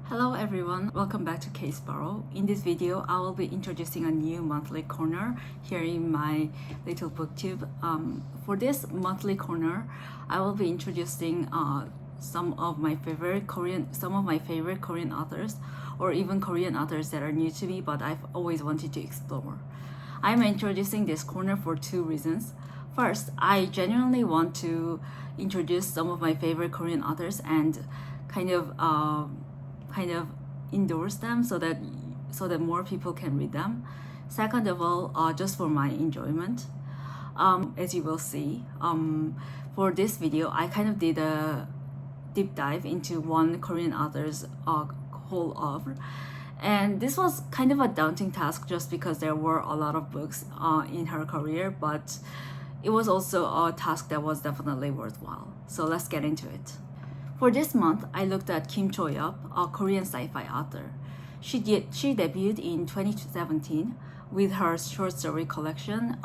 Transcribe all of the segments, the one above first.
Hello everyone, welcome back to Case Borrow. In this video, I will be introducing a new monthly corner here in my little booktube. For this monthly corner, I will be introducing some of my favorite Korean authors, or even Korean authors that are new to me but I've always wanted to explore. I'm introducing this corner for two reasons. First, I genuinely want to introduce some of my favorite Korean authors and kind of endorse them so that more people can read them. Second of all, just for my enjoyment. As you will see, for this video, I kind of did a deep dive into one Korean author's whole oeuvre. And this was kind of a daunting task just because there were a lot of books in her career, but it was also a task that was definitely worthwhile. So let's get into it. For this month, I looked at Kim Cho Yeop, a Korean sci-fi author. She debuted in 2017 with her short story collection,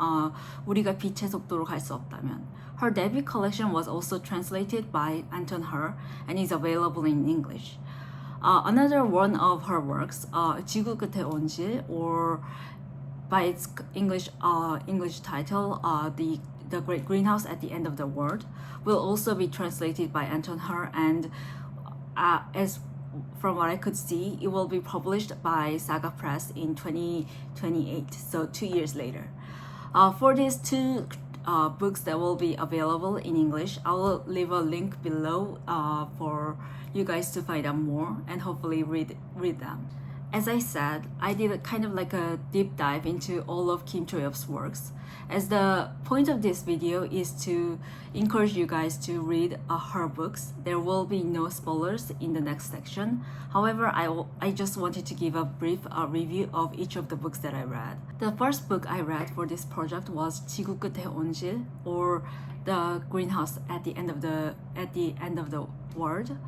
우리가 빛의 속도로 갈 수 없다면. Her debut collection was also translated by Anton Her and is available in English. Another one of her works, 지구 끝에 온 길, or by its English title, the Great Greenhouse at the End of the World, will also be translated by Anton Her, and as from what I could see, it will be published by Saga Press in 2028, so 2 years later. For these two books that will be available in English, I will leave a link below for you guys to find out more and hopefully read them. As I said, I did kind of like a deep dive into all of Kim Cho Yeop's works, as the point of this video is to encourage you guys to read her books. There will be no spoilers in the next section. However, I just wanted to give a brief review of each of the books that I read. The first book I read for this project was 지구 끝에 온 길, or The Greenhouse at the End of the World.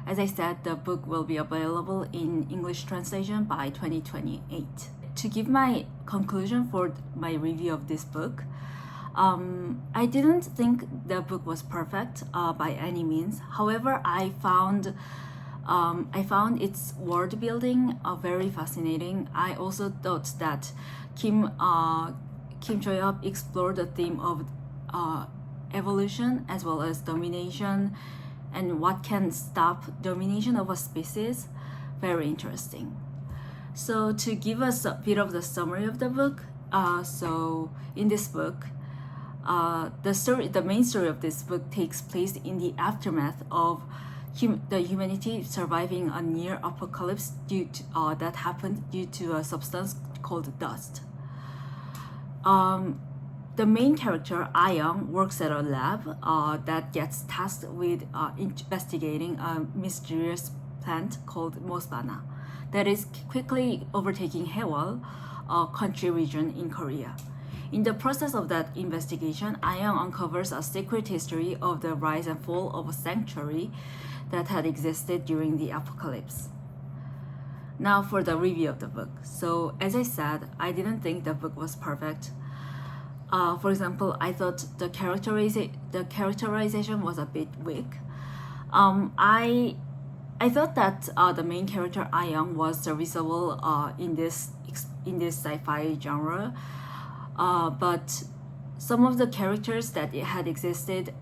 As I said, the book will be available in English translation by 2028. To give my conclusion for my review of this book, I didn't think the book was perfect by any means. However, I found its world building very fascinating. I also thought that Kim Cho Yeop explored the theme of evolution as well as domination, and what can stop domination of a species. Very interesting. So to give us a bit of the summary of the book, so in this book, the main story of this book takes place in the aftermath of the humanity surviving a near apocalypse that happened due to a substance called dust. The main character, Ah-young, works at a lab that gets tasked with investigating a mysterious plant called Mosbana that is quickly overtaking Haewol, a country region in Korea. In the process of that investigation, Ah-young uncovers a secret history of the rise and fall of a sanctuary that had existed during the apocalypse. Now for the review of the book. So as I said, I didn't think the book was perfect. For example, I thought the characterization was a bit weak. I thought that the main character Ah-young was serviceable in this sci-fi genre, but some of the characters that had existed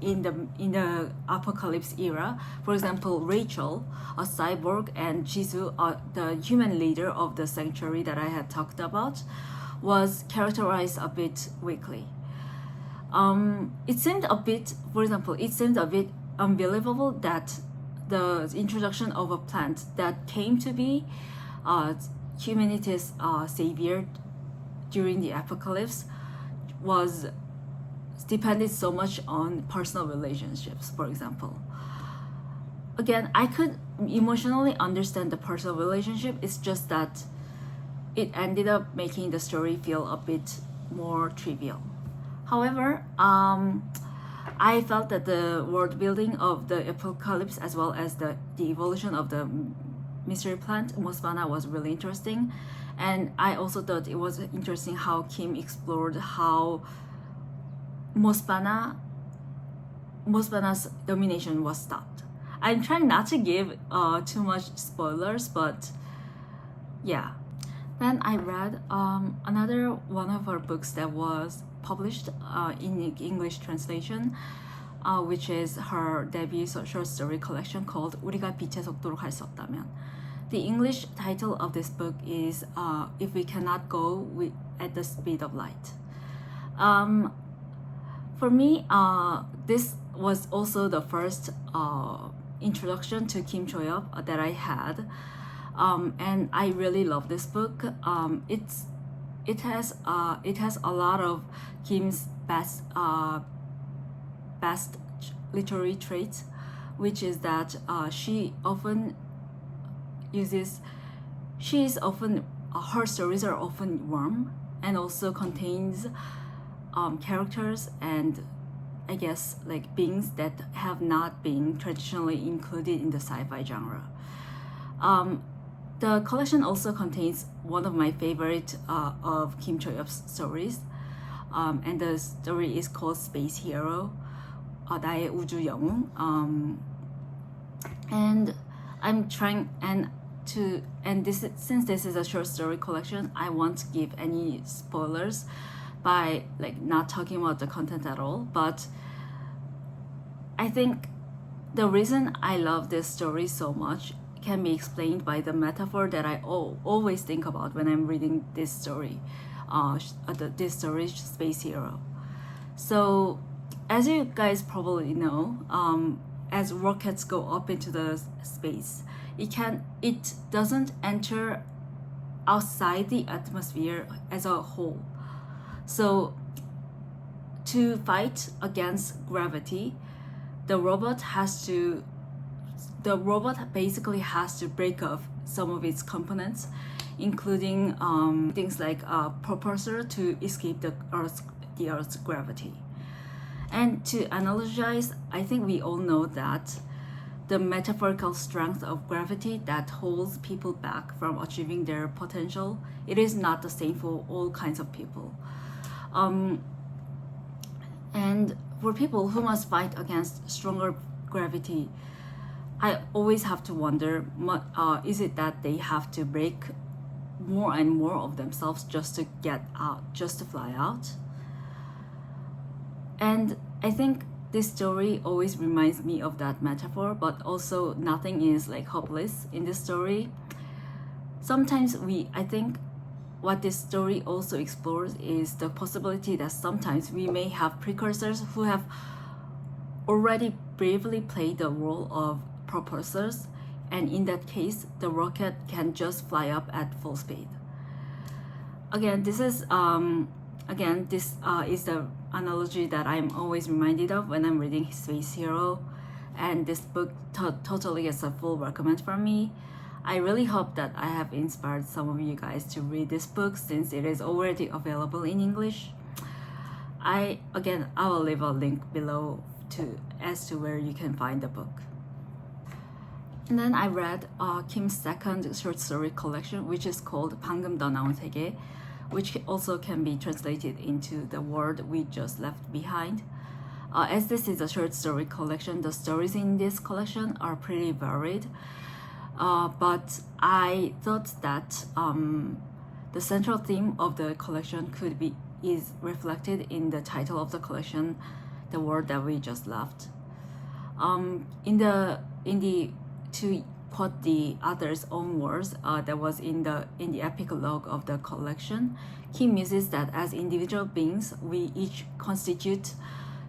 in the apocalypse era, for example, Rachel, a cyborg, and Jisoo, the human leader of the sanctuary that I had talked about, was characterized a bit weakly. It seemed a bit unbelievable that the introduction of a plant that came to be humanity's savior during the apocalypse was depended so much on personal relationships, for example. Again, I could emotionally understand the personal relationship. It's just that it ended up making the story feel a bit more trivial. However, I felt that the world building of the apocalypse as well as the evolution of the mystery plant Mosbana was really interesting, and I also thought it was interesting how Kim explored how Mosbana's domination was stopped. I'm trying not to give too much spoilers, but yeah. Then I read another one of her books that was published in English translation, which is her debut short story collection called 우리가 빛의 속도로 갈 수 없다면. The English title of this book is If We Cannot Go at the Speed of Light. For me, this was also the first introduction to Kim Cho Yeop that I had, and I really love this book. It has a lot of Kim's best literary traits, which is that her stories are often warm and also contains characters and I guess like beings that have not been traditionally included in the sci-fi genre. The collection also contains one of my favorite of Kim Cho Yeop's stories, and the story is called Space Hero, 나의 우주 영웅. And I'm trying since this is a short story collection, I won't give any spoilers by like not talking about the content at all. But I think the reason I love this story so much can be explained by the metaphor that I always think about when I'm reading this story, Space Hero. So as you guys probably know, as rockets go up into the space, it doesn't enter outside the atmosphere as a whole. So to fight against gravity, the robot basically has to break off some of its components, including things like a propulsor to escape the Earth's gravity. And to analogize, I think we all know that the metaphorical strength of gravity that holds people back from achieving their potential, it is not the same for all kinds of people. And for people who must fight against stronger gravity, I always have to wonder, is it that they have to break more and more of themselves just to get out, just to fly out? And I think this story always reminds me of that metaphor, but also nothing is like hopeless in this story. Sometimes I think what this story also explores is the possibility that sometimes we may have precursors who have already bravely played the role of propulsors, and in that case, the rocket can just fly up at full speed. Again, this is the analogy that I'm always reminded of when I'm reading Space Hero, and this book totally gets a full recommend from me. I really hope that I have inspired some of you guys to read this book since it is already available in English. I will leave a link below as to where you can find the book. And then I read Kim's second short story collection, which is called 방금 더 나온 세계, which also can be translated into the world we just left behind. As this is a short story collection, the stories in this collection are pretty varied. But I thought that the central theme of the collection is reflected in the title of the collection, the world that we just left. To quote the author's own words that was in the epilogue of the collection, Kim muses that as individual beings, we each constitute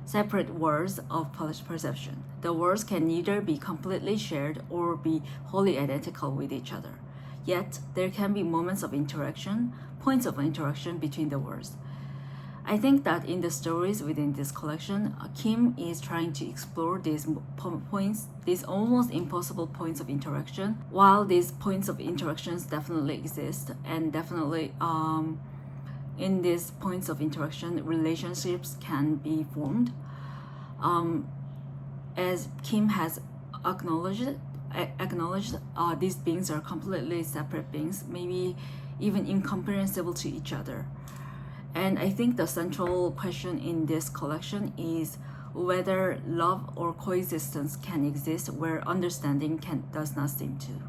separate worlds of perception. The worlds can neither be completely shared or be wholly identical with each other. Yet, there can be moments of interaction, points of interaction between the worlds. I think that in the stories within this collection, Kim is trying to explore these points, these almost impossible points of interaction. While these points of interactions definitely exist, and definitely in these points of interaction, relationships can be formed. As Kim has acknowledged, these beings are completely separate beings, maybe even incomprehensible to each other. And I think the central question in this collection is whether love or coexistence can exist where understanding does not seem to.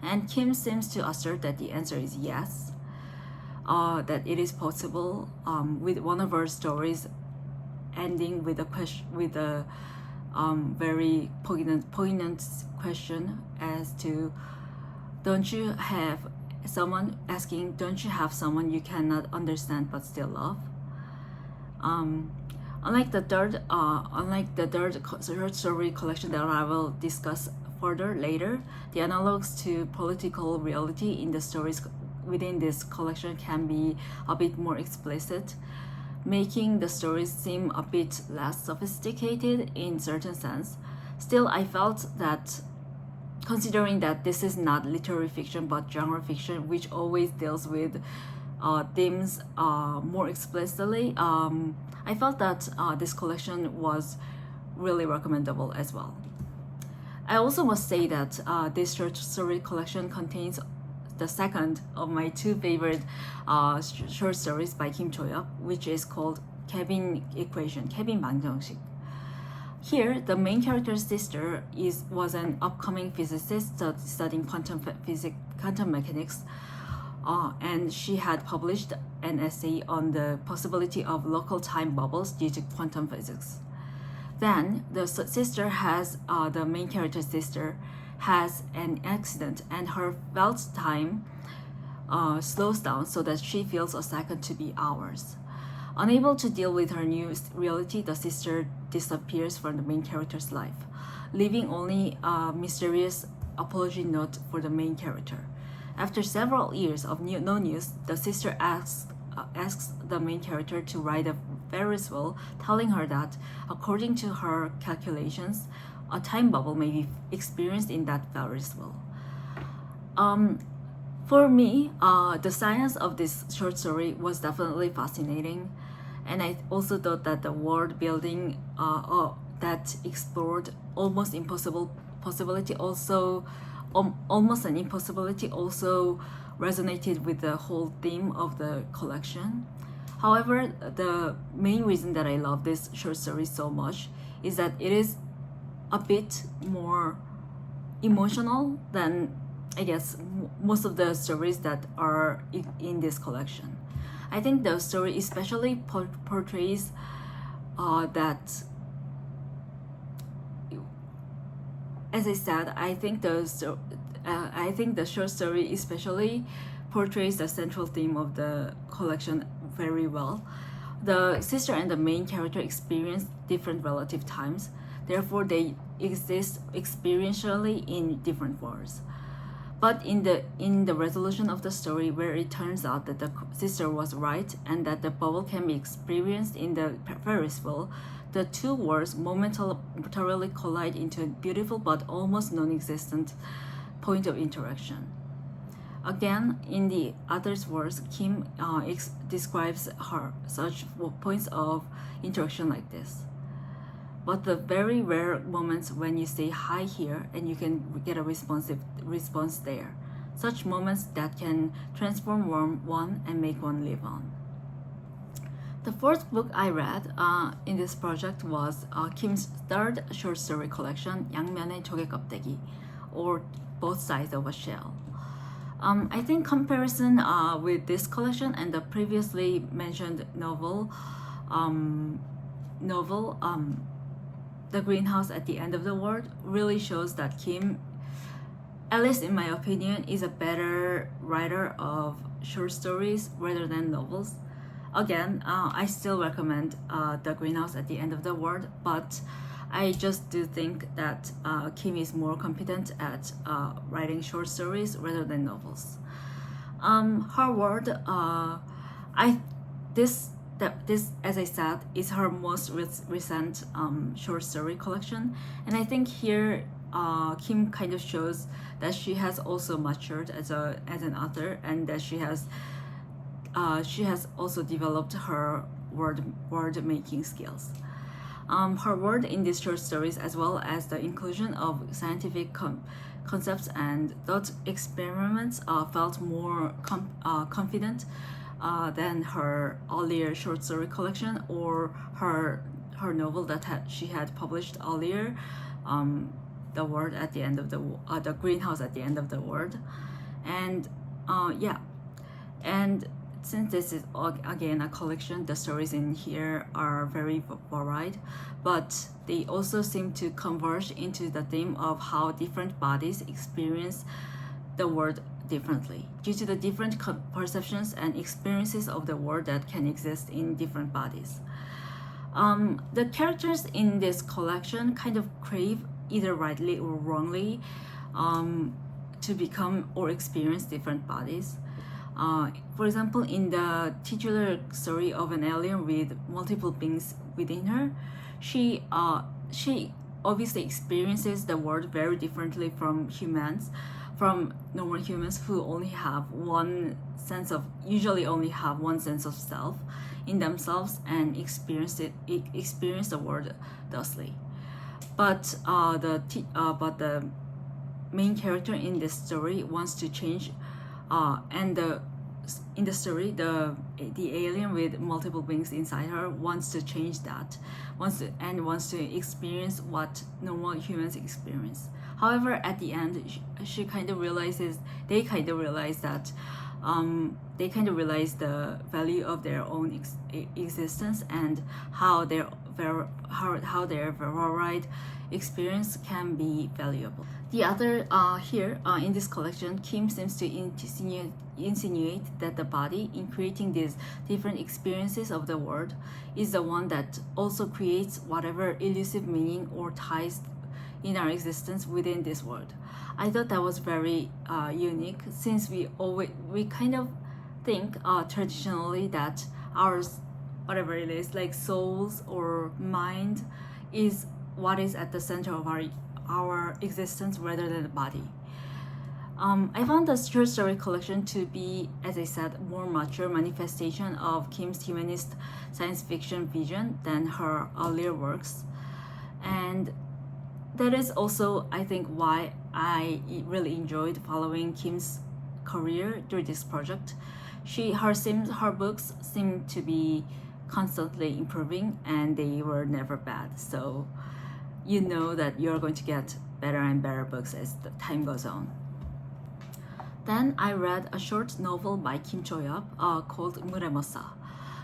And Kim seems to assert that the answer is yes, that it is possible, with one of her stories ending with a question, with a very poignant question as to, don't you have someone asking, don't you have someone you cannot understand but still love? Unlike the third short story collection that I will discuss further later, the analogs to political reality in the stories within this collection can be a bit more explicit, making the stories seem a bit less sophisticated in certain sense. Still, I felt that, considering that this is not literary fiction but genre fiction, which always deals with themes more explicitly, I felt that this collection was really recommendable as well. I also must say that this short story collection contains the second of my two favorite short stories by Kim Cho Yeop, which is called Kevin Equation, Kevin 방정식. Here, the main character's sister was an upcoming physicist studying quantum mechanics, and she had published an essay on the possibility of local time bubbles due to quantum physics. Then, the main character's sister has an accident, and her felt time slows down so that she feels a second to be hours. Unable to deal with her new reality, the sister disappears from the main character's life, leaving only a mysterious apology note for the main character. After several years of no news, the sister asks the main character to ride a Ferris wheel, telling her that, according to her calculations, a time bubble may be experienced in that Ferris wheel. For me, the science of this short story was definitely fascinating, and I also thought that the world building that explored almost an impossibility also resonated with the whole theme of the collection. However, the main reason that I love this short story so much is that it is a bit more emotional than, I guess, most of the stories that are in this collection. I think the story especially portrays that, as I said, I think the short story especially portrays the central theme of the collection very well. The sister and the main character experience different relative times, therefore they exist experientially in different worlds. But in the resolution of the story, where it turns out that the sister was right and that the bubble can be experienced in the Ferris wheel, the two worlds momentarily collide into a beautiful but almost non-existent point of interaction. Again, in the author's words, Kim describes such points of interaction like this. But the very rare moments when you say hi here and you can get a response there. Such moments that can transform one and make one live on. The fourth book I read in this project was Kim's third short story collection, 양면의 조개 껍데기, or Both Sides of a Shell. I think comparison with this collection and the previously mentioned novel, The Greenhouse at the End of the World, really shows that Kim, at least in my opinion, is a better writer of short stories rather than novels. Again, I still recommend The Greenhouse at the End of the World, but I just do think that Kim is more competent at writing short stories rather than novels. Her world, this, as I said, is her most recent short story collection, and I think here Kim kind of shows that she has also matured as an author, and that she has also developed her word making skills. Her word in these short stories, as well as the inclusion of scientific concepts and thought experiments, felt more confident than her earlier short story collection or her her novel that she had published earlier, the word at the end of the greenhouse at the end of the word, and yeah, and since this is again a collection, the stories in here are very varied, but they also seem to converge into the theme of how different bodies experience the world differently due to the different perceptions and experiences of the world that can exist in different bodies. The characters in this collection kind of crave, either rightly or wrongly, to become or experience different bodies. For example, in the titular story of an alien with multiple beings within her, she obviously experiences the world very differently from normal humans who only have usually only have one sense of self in themselves and experience the world thusly. But the main character in this story wants to change, and in the story, the alien with multiple beings inside her wants to change that, wants to experience what normal humans experience. However, at the end, they kind of realize that they kind of realize the value of their own existence and how their varied experience can be valuable. The other here in this collection, Kim seems to insinuate that the body, in creating these different experiences of the world, is the one that also creates whatever elusive meaning or ties in our existence within this world. I thought that was very unique, since we kind of think traditionally that ours, whatever it is, like souls or mind, is what is at the center of our existence rather than the body. I found the short story collection to be, as I said, more mature manifestation of Kim's humanist science fiction vision than her earlier works, and that is also, I think, why I really enjoyed following Kim's career through this project. Her books seem to be constantly improving, and they were never bad. So you know that you're going to get better and better books as the time goes on. Then I read a short novel by Cho Yeop called Muremosa.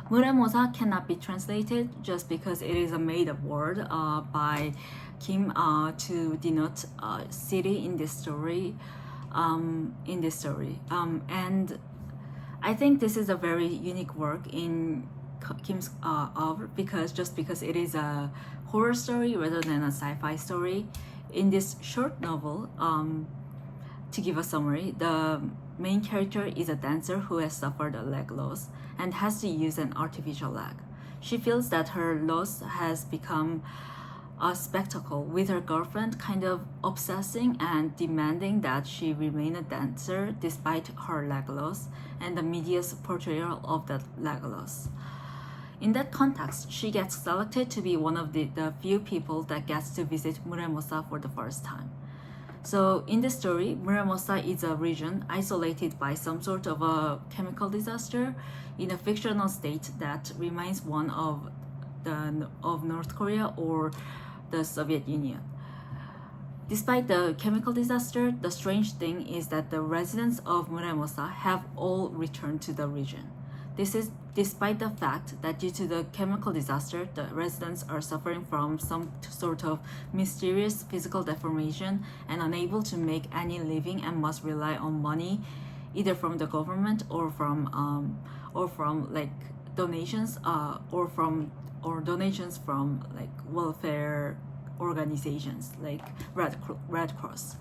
Muremosa cannot be translated just because it is a made-up word by Kim to denote a city in this story. And I think this is a very unique work in Kim's because it is a horror story rather than a sci-fi story. In this short novel, to give a summary, the main character is a dancer who has suffered a leg loss and has to use an artificial leg. She feels that her loss has become a spectacle, with her girlfriend kind of obsessing and demanding that she remain a dancer despite her leg loss and the media's portrayal of that leg loss. In that context, she gets selected to be one of the few people that gets to visit Muremosa for the first time. So in the story, Muremosa is a region isolated by some sort of a chemical disaster in a fictional state that reminds one of North Korea or the Soviet Union. Despite the chemical disaster, the strange thing is that the residents of Muremosa have all returned to the region. This is despite the fact that due to the chemical disaster, the residents are suffering from some sort of mysterious physical deformation and unable to make any living and must rely on money, either from the government or from like donations or donations from like welfare organizations like Red Cross.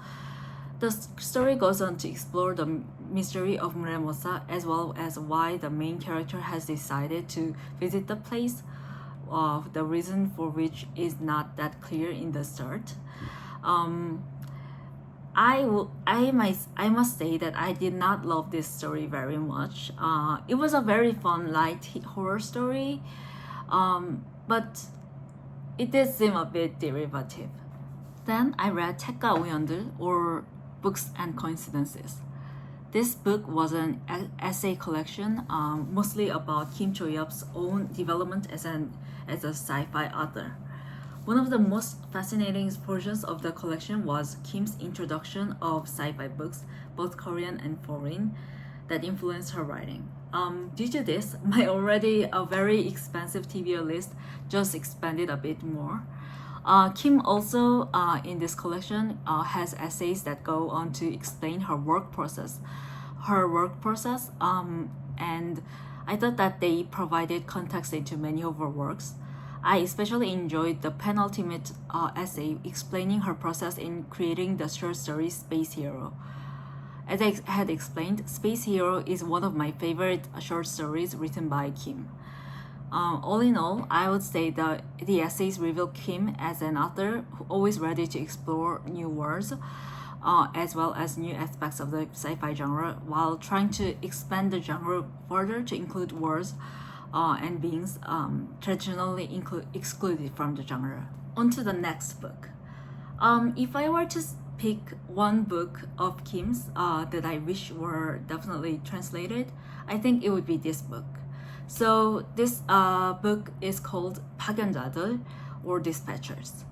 The story goes on to explore the mystery of Muremosa, as well as why the main character has decided to visit the place, the reason for which is not that clear in the start. I must say that I did not love this story very much. It was a very fun, light horror story, but it did seem a bit derivative. Then I read 책과 우연들, or Books and Coincidences. This book was an essay collection, mostly about Kim Cho Yeop's own development as a sci-fi author. One of the most fascinating portions of the collection was Kim's introduction of sci-fi books, both Korean and foreign, that influenced her writing. Due to this, my already a very expensive TBR list just expanded a bit more. Kim also, in this collection, has essays that go on to explain her work process. And I thought that they provided context into many of her works. I especially enjoyed the penultimate essay explaining her process in creating the short story Space Hero. As I had explained, Space Hero is one of my favorite short stories written by Kim. All in all, I would say that the essays reveal Kim as an author who always ready to explore new worlds, as well as new aspects of the sci-fi genre, while trying to expand the genre further to include worlds and beings traditionally excluded from the genre. On to the next book. If I were to pick one book of Kim's that I wish were definitely translated, I think it would be this book. So this book is called 파견자들 or Dispatchers.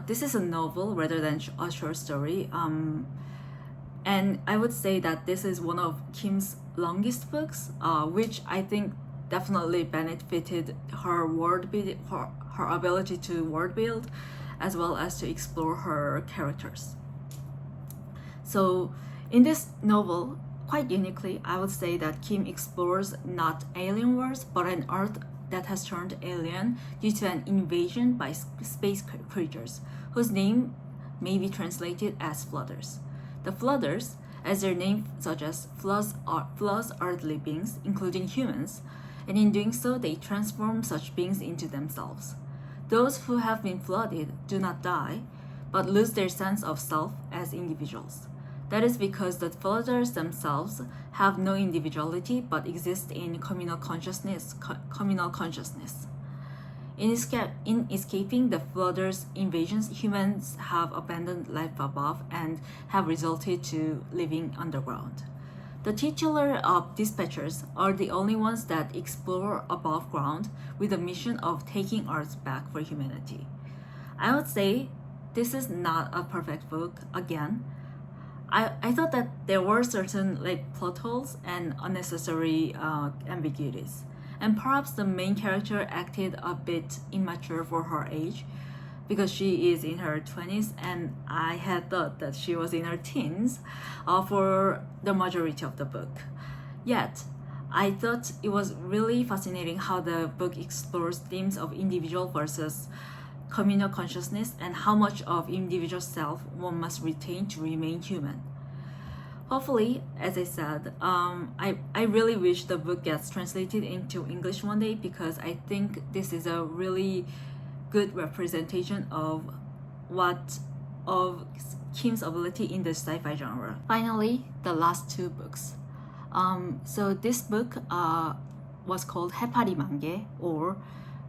This is a novel rather than a short story. And I would say that this is one of Kim's longest books, which I think definitely benefited her her ability to word build, as well as to explore her characters. So in this novel, quite uniquely, I would say that Kim explores not alien worlds, but an Earth that has turned alien due to an invasion by space creatures, whose name may be translated as flooders. The flooders, as their name suggests, floods earthly beings, including humans, and in doing so, they transform such beings into themselves. Those who have been flooded do not die, but lose their sense of self as individuals. That is because the flooders themselves have no individuality but exist in communal consciousness. In escaping the flooders' invasions, humans have abandoned life above and have resulted to living underground. The titular dispatchers are the only ones that explore above ground with the mission of taking Earth back for humanity. I would say this is not a perfect book again. I thought that there were certain plot holes and unnecessary ambiguities, and perhaps the main character acted a bit immature for her age, because she is in her 20s and I had thought that she was in her teens for the majority of the book. Yet, I thought it was really fascinating how the book explores themes of individual versus communal consciousness and how much of individual self one must retain to remain human. Hopefully, as I said, I really wish the book gets translated into English one day, because I think this is a really good representation of Kim's ability in the sci-fi genre. Finally, the last two books. So this book was called 해파리 만개 or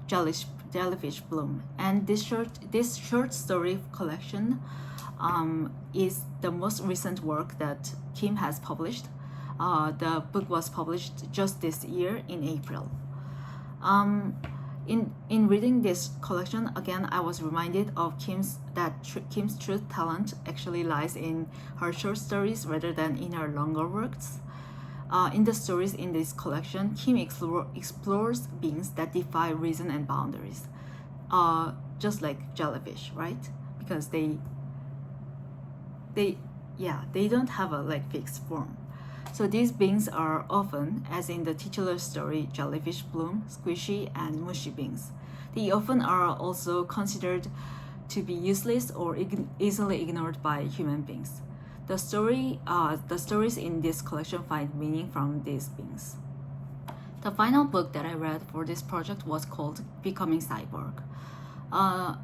Jellyfish Bloom, and this short story collection is the most recent work that Kim has published. The book was published just this year in April. In reading this collection again, I was reminded of Kim's true talent actually lies in her short stories rather than in her longer works. In the stories in this collection, Kim explores beings that defy reason and boundaries, just like jellyfish, right? Because they don't have a fixed form. So these beings are often, as in the titular story, Jellyfish Bloom, squishy and mushy beings. They often are also considered to be useless or easily ignored by human beings. The stories in this collection find meaning from these beings. The final book that I read for this project was called Becoming Cyborg.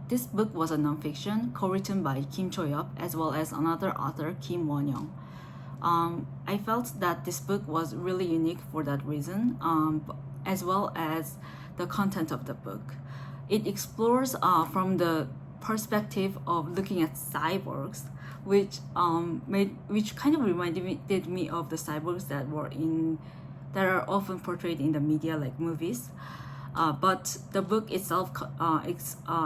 This book was a nonfiction co-written by Kim Cho Yeop as well as another author, Kim Won-young. I felt that this book was really unique for that reason, as well as the content of the book. It explores from the perspective of looking at cyborgs, which kind of reminded me of the cyborgs that are often portrayed in the media, like movies. But the book itself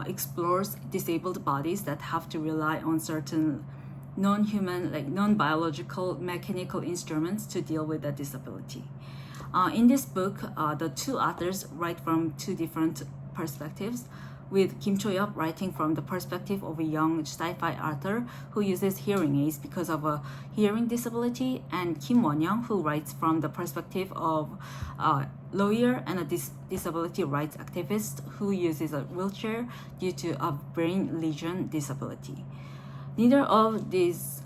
explores disabled bodies that have to rely on certain non-human, like non-biological mechanical instruments to deal with the disability. In this book, the two authors write from two different perspectives, with Kim Cho Yeop writing from the perspective of a young sci-fi author who uses hearing aids because of a hearing disability, and Kim Won-young, who writes from the perspective of a lawyer and a disability rights activist who uses a wheelchair due to a brain lesion disability. Neither of these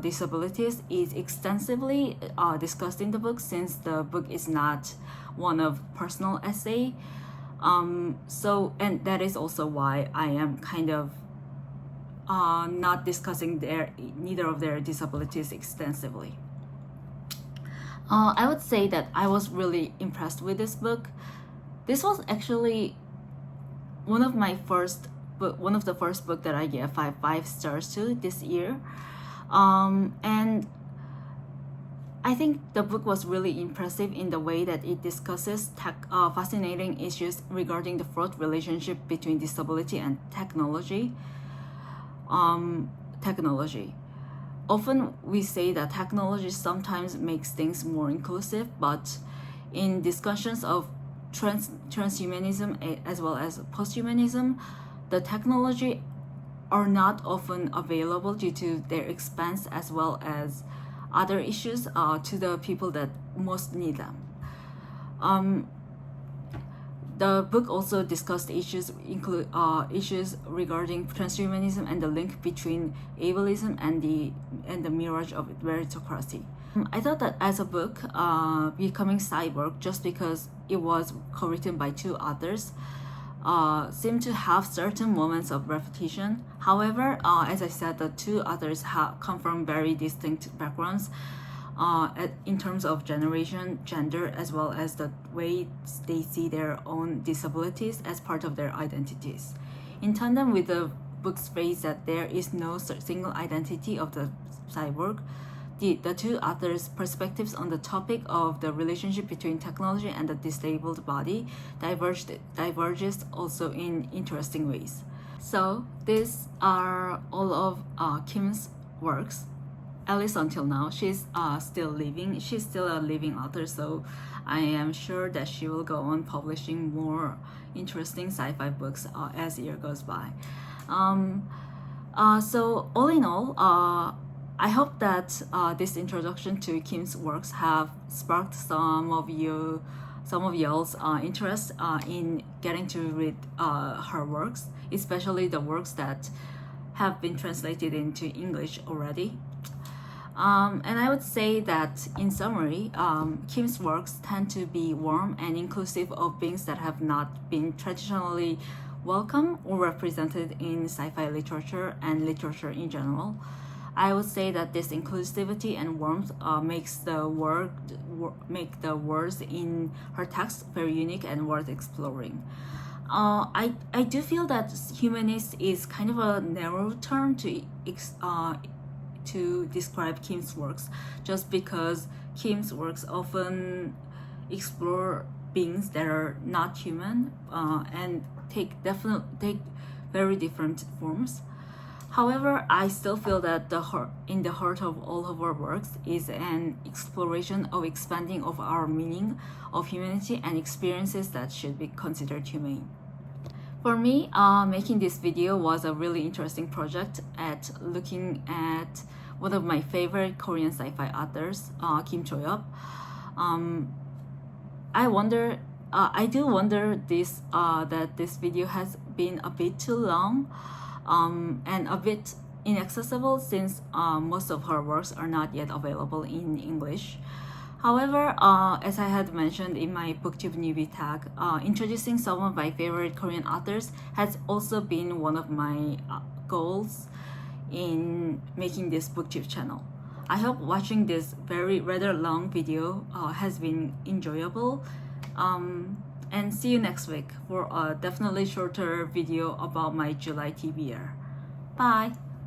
disabilities is extensively discussed in the book, since the book is not one of personal essay. And that is also why I am kind of not discussing neither of their disabilities extensively. I would say that I was really impressed with this book. This was actually one of the first book that I gave five stars to this year, and I think the book was really impressive in the way that it discusses fascinating issues regarding the fraught relationship between disability and technology. Often we say that technology sometimes makes things more inclusive, but in discussions of transhumanism as well as posthumanism, the technology are not often available due to their expense as well as other issues to the people that most need them. The book also discussed issues regarding transhumanism and the link between ableism and the mirage of meritocracy. I thought that as a book, Becoming Cyborg, just because it was co-written by two authors, seemed to have certain moments of repetition. However, as I said, the two authors come from very distinct backgrounds in terms of generation, gender, as well as the way they see their own disabilities as part of their identities. In tandem with the book's phrase that there is no single identity of the cyborg, the two authors' perspectives on the topic of the relationship between technology and the disabled body diverges also in interesting ways. So these are all of Kim's works, at least until now. She's still living. She's still a living author, so I am sure that she will go on publishing more interesting sci-fi books as the year goes by. So all in all, I hope that this introduction to Kim's works have sparked some of y'all's interest in getting to read her works, especially the works that have been translated into English already. And I would say that in summary, Kim's works tend to be warm and inclusive of beings that have not been traditionally welcome or represented in sci-fi literature and literature in general. I would say that this inclusivity and warmth makes the words in her text very unique and worth exploring. I do feel that humanist is kind of a narrow term to describe Kim's works, just because Kim's works often explore beings that are not human and take very different forms. However, I still feel that in the heart of all of our works is an exploration of expanding of our meaning of humanity and experiences that should be considered humane. For me, making this video was a really interesting project at looking at one of my favorite Korean sci-fi authors, Kim Cho Yeop. I do wonder that this video has been a bit too long and a bit inaccessible, since most of her works are not yet available in English. However, as I had mentioned in my booktube newbie tag, introducing some of my favorite Korean authors has also been one of my goals in making this booktube channel. I hope watching this rather long video has been enjoyable, and see you next week for a definitely shorter video about my July TBR. Bye!